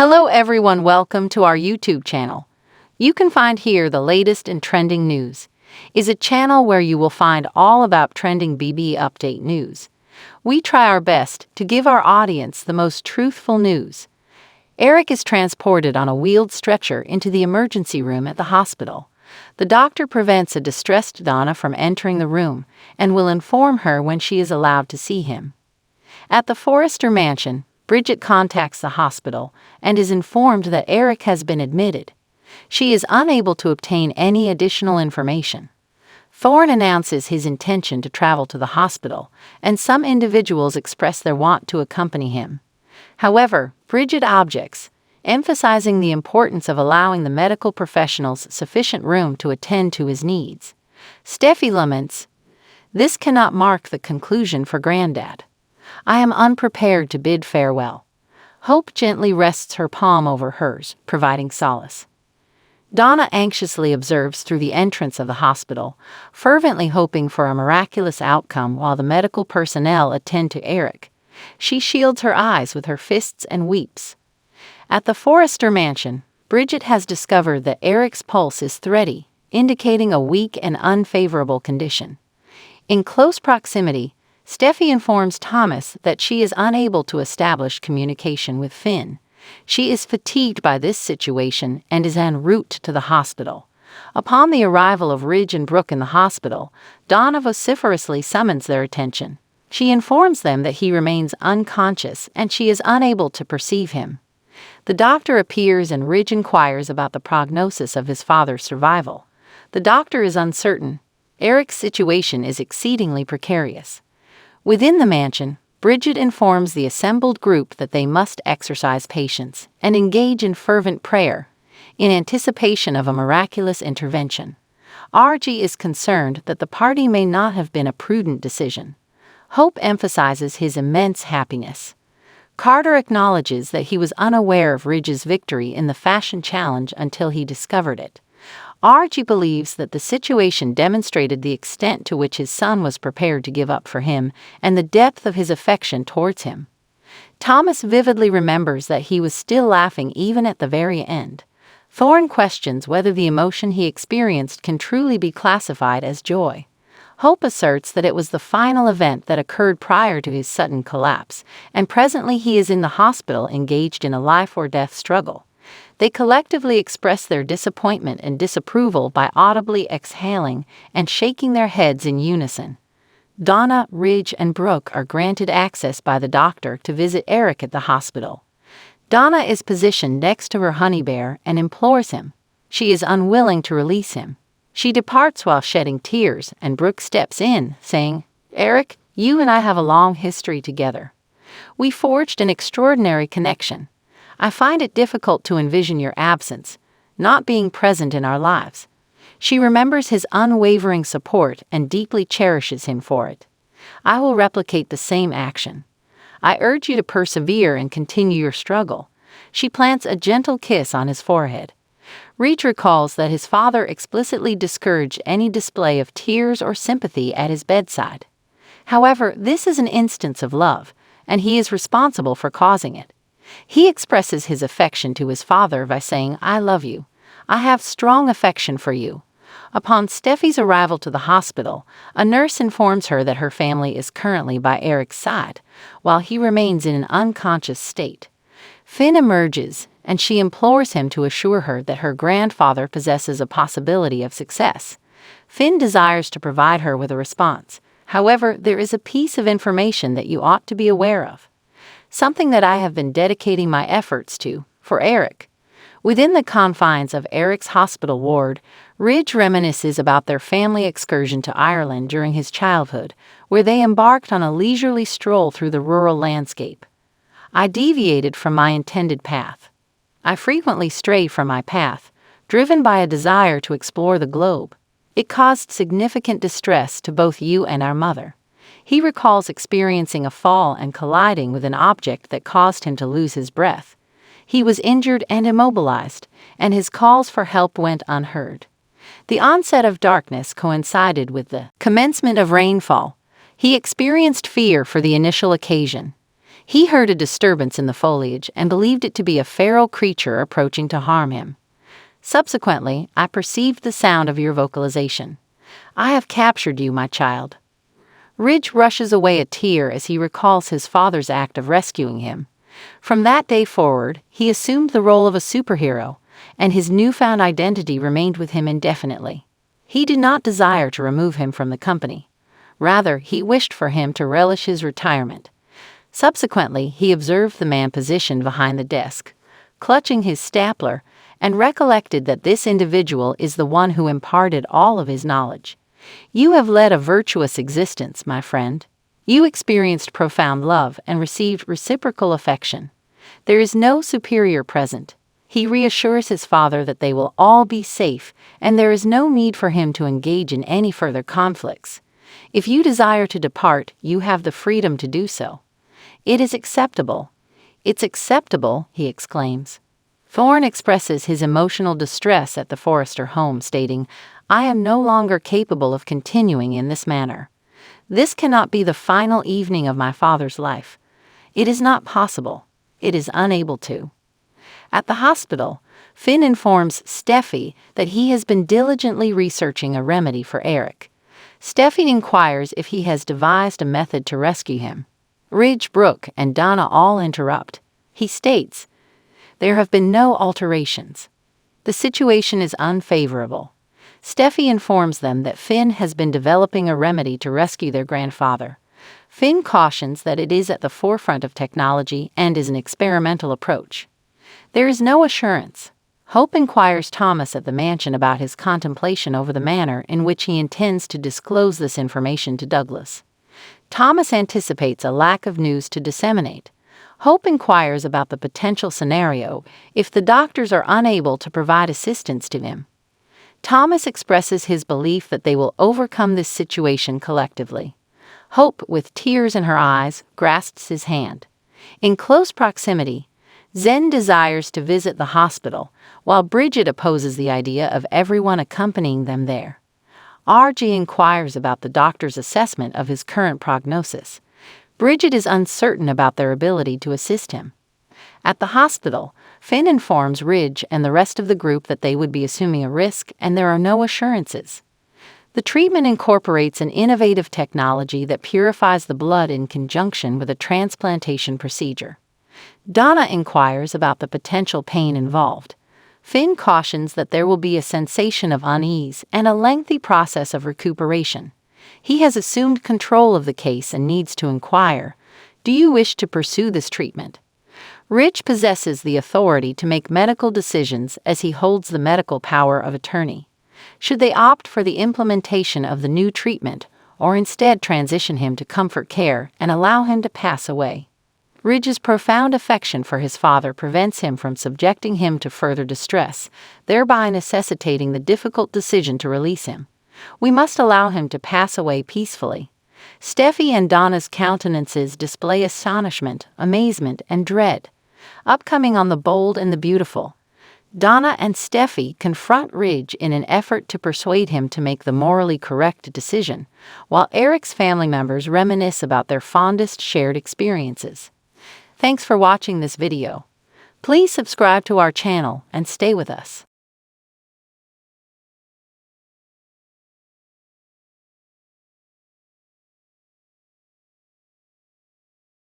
Hello everyone, welcome to our YouTube channel. You can find here the latest and trending news. Is a channel where you will find all about trending BB update news. We try our best to give our audience the most truthful news. Eric is transported on a wheeled stretcher into the emergency room at the hospital. The doctor prevents a distressed Donna from entering the room and will inform her when she is allowed to see him. At the Forrester mansion, Bridget contacts the hospital and is informed that Eric has been admitted. She is unable to obtain any additional information. Thorne announces his intention to travel to the hospital, and some individuals express their want to accompany him. However, Bridget objects, emphasizing the importance of allowing the medical professionals sufficient room to attend to his needs. Steffi laments, "This cannot mark the conclusion for Granddad. I am unprepared to bid farewell." Hope gently rests her palm over hers, providing solace. Donna anxiously observes through the entrance of the hospital, fervently hoping for a miraculous outcome while the medical personnel attend to Eric. She shields her eyes with her fists and weeps. At the Forrester mansion, Bridget has discovered that Eric's pulse is thready, indicating a weak and unfavorable condition. In close proximity, Steffi informs Thomas that she is unable to establish communication with Finn. She is fatigued by this situation and is en route to the hospital. Upon the arrival of Ridge and Brooke in the hospital, Donna vociferously summons their attention. She informs them that he remains unconscious and she is unable to perceive him. The doctor appears and Ridge inquires about the prognosis of his father's survival. The doctor is uncertain. Eric's situation is exceedingly precarious. Within the mansion, Bridget informs the assembled group that they must exercise patience and engage in fervent prayer, in anticipation of a miraculous intervention. RG is concerned that the party may not have been a prudent decision. Hope emphasizes his immense happiness. Carter acknowledges that he was unaware of Ridge's victory in the fashion challenge until he discovered it. RG believes that the situation demonstrated the extent to which his son was prepared to give up for him and the depth of his affection towards him. Thomas vividly remembers that he was still laughing even at the very end. Thorne questions whether the emotion he experienced can truly be classified as joy. Hope asserts that it was the final event that occurred prior to his sudden collapse, and presently he is in the hospital engaged in a life-or-death struggle. They collectively express their disappointment and disapproval by audibly exhaling and shaking their heads in unison. Donna, Ridge, and Brooke are granted access by the doctor to visit Eric at the hospital. Donna is positioned next to her honey bear and implores him. She is unwilling to release him. She departs while shedding tears, and Brooke steps in, saying, "Eric, you and I have a long history together. We forged an extraordinary connection. I find it difficult to envision your absence, not being present in our lives." She remembers his unwavering support and deeply cherishes him for it. "I will replicate the same action. I urge you to persevere and continue your struggle." She plants a gentle kiss on his forehead. Reed recalls that his father explicitly discouraged any display of tears or sympathy at his bedside. However, this is an instance of love, and he is responsible for causing it. He expresses his affection to his father by saying, "I love you. I have strong affection for you." Upon Steffi's arrival to the hospital, a nurse informs her that her family is currently by Eric's side, while he remains in an unconscious state. Finn emerges, and she implores him to assure her that her grandfather possesses a possibility of success. Finn desires to provide her with a response. However, there is a piece of information that you ought to be aware of. Something that I have been dedicating my efforts to, for Eric. Within the confines of Eric's hospital ward, Ridge reminisces about their family excursion to Ireland during his childhood, where they embarked on a leisurely stroll through the rural landscape. "I deviated from my intended path. I frequently stray from my path, driven by a desire to explore the globe. It caused significant distress to both you and our mother." He recalls experiencing a fall and colliding with an object that caused him to lose his breath. He was injured and immobilized, and his calls for help went unheard. The onset of darkness coincided with the commencement of rainfall. He experienced fear for the initial occasion. He heard a disturbance in the foliage and believed it to be a feral creature approaching to harm him. Subsequently, I perceived the sound of your vocalization. I have captured you, my child. Ridge rushes away a tear as he recalls his father's act of rescuing him. From that day forward, he assumed the role of a superhero, and his newfound identity remained with him indefinitely. He did not desire to remove him from the company. Rather, he wished for him to relish his retirement. Subsequently, he observed the man positioned behind the desk, clutching his stapler, and recollected that this individual is the one who imparted all of his knowledge. You have led a virtuous existence, my friend. You experienced profound love and received reciprocal affection. There is no superior present. He reassures his father that they will all be safe, and there is no need for him to engage in any further conflicts. If you desire to depart, you have the freedom to do so. It is acceptable. It's acceptable, he exclaims. Thorne expresses his emotional distress at the Forrester home, stating, I am no longer capable of continuing in this manner. This cannot be the final evening of my father's life. It is not possible. It is unable to. At the hospital, Finn informs Steffi that he has been diligently researching a remedy for Eric. Steffi inquires if he has devised a method to rescue him. Ridge, Brooke, and Donna all interrupt. He states, there have been no alterations. The situation is unfavorable. Steffi informs them that Finn has been developing a remedy to rescue their grandfather. Finn cautions that it is at the forefront of technology and is an experimental approach. There is no assurance. Hope inquires Thomas at the mansion about his contemplation over the manner in which he intends to disclose this information to Douglas. Thomas anticipates a lack of news to disseminate. Hope inquires about the potential scenario if the doctors are unable to provide assistance to him. Thomas expresses his belief that they will overcome this situation collectively. Hope, with tears in her eyes, grasps his hand. In close proximity, Zen desires to visit the hospital, while Bridget opposes the idea of everyone accompanying them there. RG inquires about the doctor's assessment of his current prognosis. Bridget is uncertain about their ability to assist him. At the hospital, Finn informs Ridge and the rest of the group that they would be assuming a risk and there are no assurances. The treatment incorporates an innovative technology that purifies the blood in conjunction with a transplantation procedure. Donna inquires about the potential pain involved. Finn cautions that there will be a sensation of unease and a lengthy process of recuperation. He has assumed control of the case and needs to inquire, do you wish to pursue this treatment? Ridge possesses the authority to make medical decisions as he holds the medical power of attorney. Should they opt for the implementation of the new treatment or instead transition him to comfort care and allow him to pass away? Ridge's profound affection for his father prevents him from subjecting him to further distress, thereby necessitating the difficult decision to release him. We must allow him to pass away peacefully. Steffi and Donna's countenances display astonishment, amazement, and dread. Upcoming on The Bold and the Beautiful, Donna and Steffi confront Ridge in an effort to persuade him to make the morally correct decision, while Eric's family members reminisce about their fondest shared experiences. Thanks for watching this video. Please subscribe to our channel and stay with us.